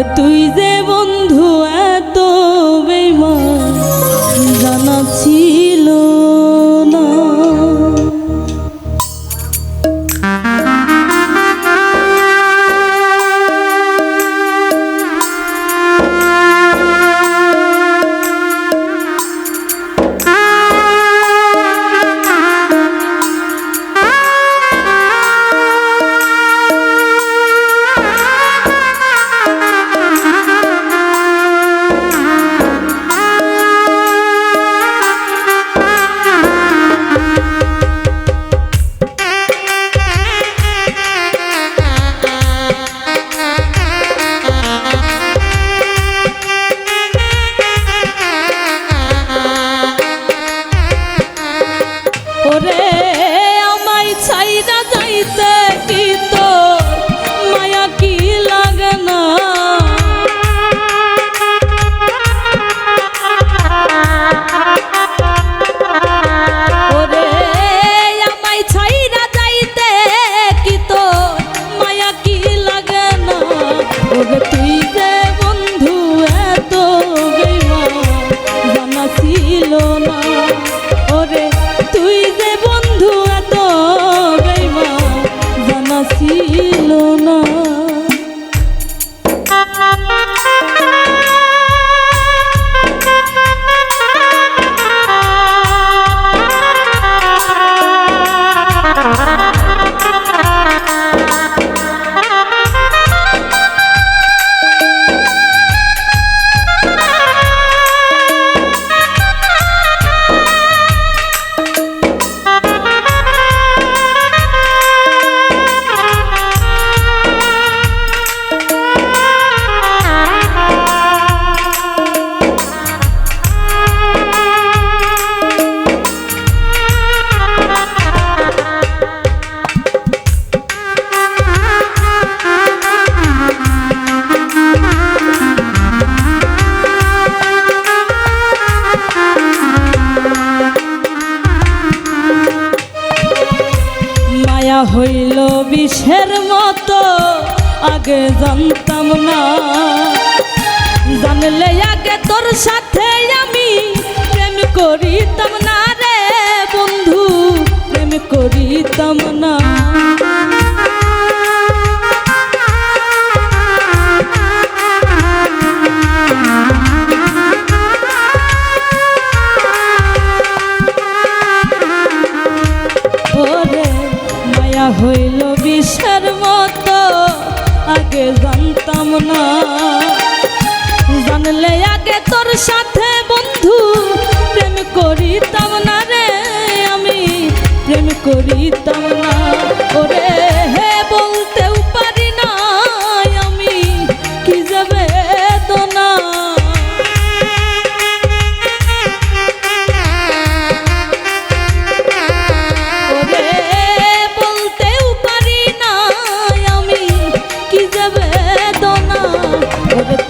ওরে তুই যে বন্ধু এত বেঈমান জানা ছিল না। ওরে আমায় ছাইরা যাইতে কি তোর মায়া কি লাগে না? ওরে আমায় ছাইরা যাইতে কি তোর মায়া কি লাগে না? ওরে তুই যে বন্ধু এত বেঈমান জানা ছিল না। ওরে তুই যে বন্ধু এত বেঈমান জানা ছিল না। মায়া হইল বিষের মতো আগে জানতাম না। জানলে আগে তোর সাথে আমি প্রেম করিতাম না রে বন্ধু, প্রেম করিতাম না। হইল বিষের মতো আগে জানতাম না। জানলে আগে তোর সাথে বন্ধু প্রেম করিতাম না রে, আমি প্রেম করিতাম না। ওরে হে বলতেও পারি না আমি কি যে বেদনা।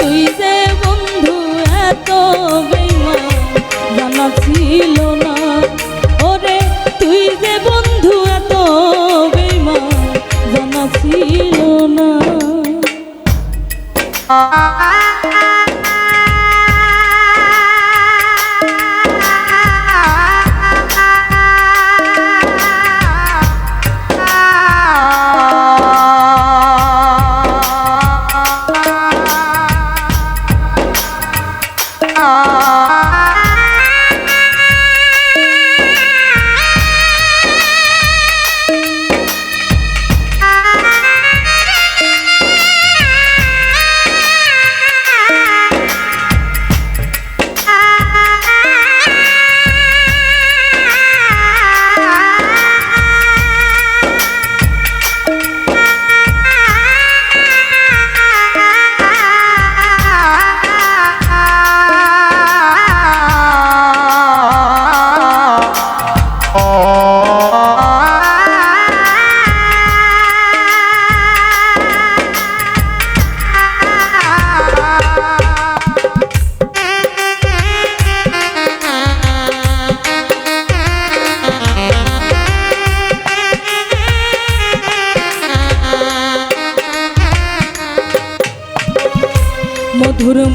তুই যে বন্ধু এত বেঈমান জানা ছিল না। ওরে তুই যে বন্ধু এত বেঈমান জানা ছিল না।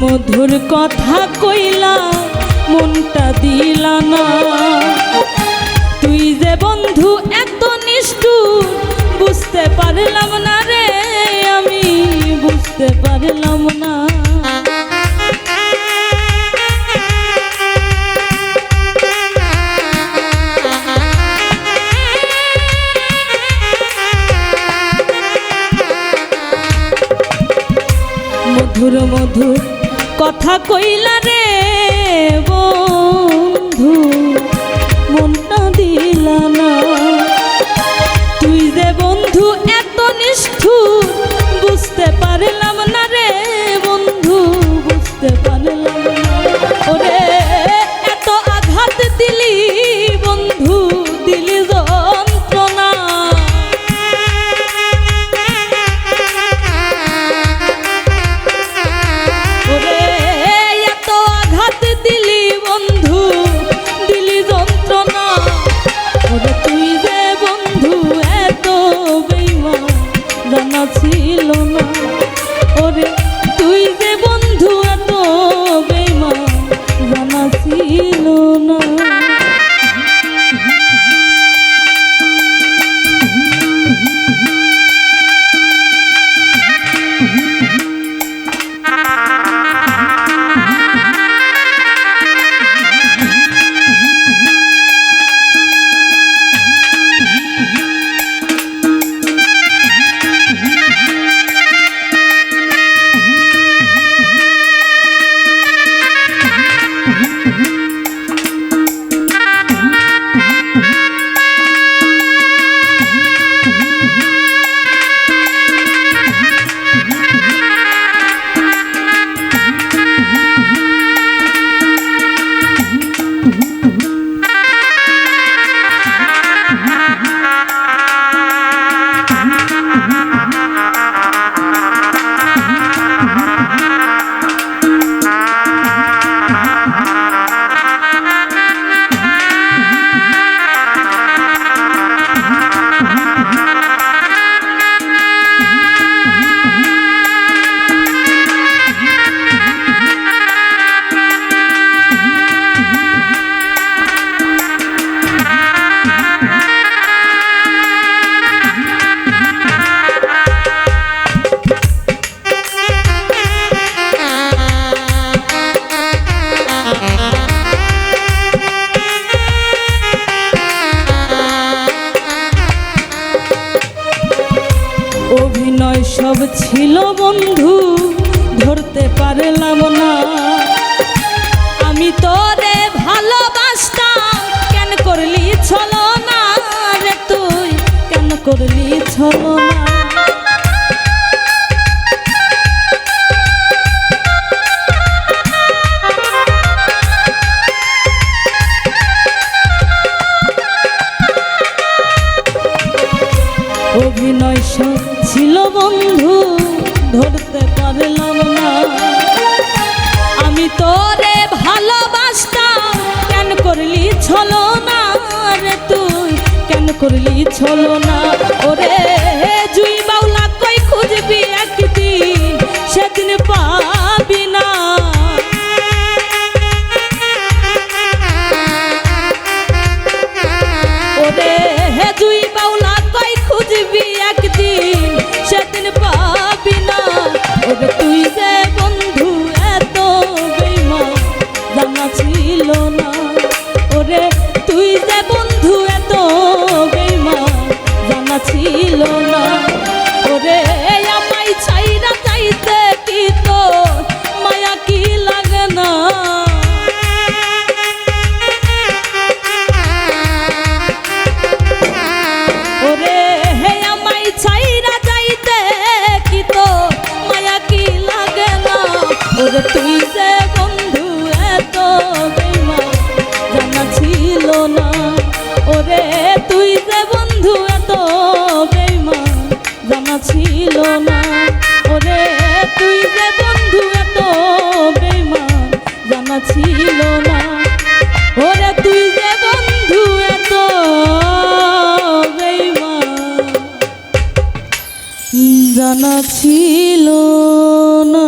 মধুর কথা কইলা মনটা দিলা না। তুই যে বন্ধু এত নিষ্ঠুর বুঝতে পারলাম না রে, আমি বুঝতে পারলাম না। মধুর মধুর কথা কইলা রে বন্ধু মনটা দিলা না। তুই যে বন্ধু এত নিষ্ঠুর বুঝতে পারলাম না রে বন্ধু, বুঝতে পারলাম না। ওরে এত আঘাত দিলি বন্ধু, দিলি যন্ত্রণা। ওরে এত আঘাত দিলি বন্ধু, দিলি যন্ত্রণা। ওরে তুই যে বন্ধু এত বেঈমান জানা ছিল না। ওরে তুই যে বন্ধু এত বেঈমান জানা ছিল না। অভিনয় সব ছিল বন্ধু, ধরতে পারলাম না। আমি তোরে ভালোবাসতাম, কেন করলি ছলনা রে তুই, কেন করলি ছলনা। অভিনয় সব ছিল বন্ধু, ধরতে পারলাম না। আমি তোরে ভালোবাসতাম, কেন করলি ছলনা রে তুই, কেন করলি ছলনা। ওরে জুই বাউলা কই খুঁজবি একদিন, সেদিন পাবি না। ওরে জুই বাউলা কই খুঁজবি একদিন, সেদিন পাবি না। ওরে তুই যে বন্ধু এত বেঈমান জানা ছিল না। ওরে তুই যে বন্ধু এত বেঈমান জানা ছিল না। ওরে আমায় ছাইরা চাইতে কি তোর মায়া কি লাগে না। ওরে আমায় ছাইরা যাইতে কি তোর মায়া কি লাগে না। ওরে তুই যে বন্ধু এত বেঈমান জানা ছিল না। ওরে তুই যে বন্ধু এত বেঈমান জানা ছিল না। ওরে তুই যে বন্ধু এত বেঈমান জানা ছিল না। ওরে তুই যে বন্ধু এত বেঈমান জানা ছিল না।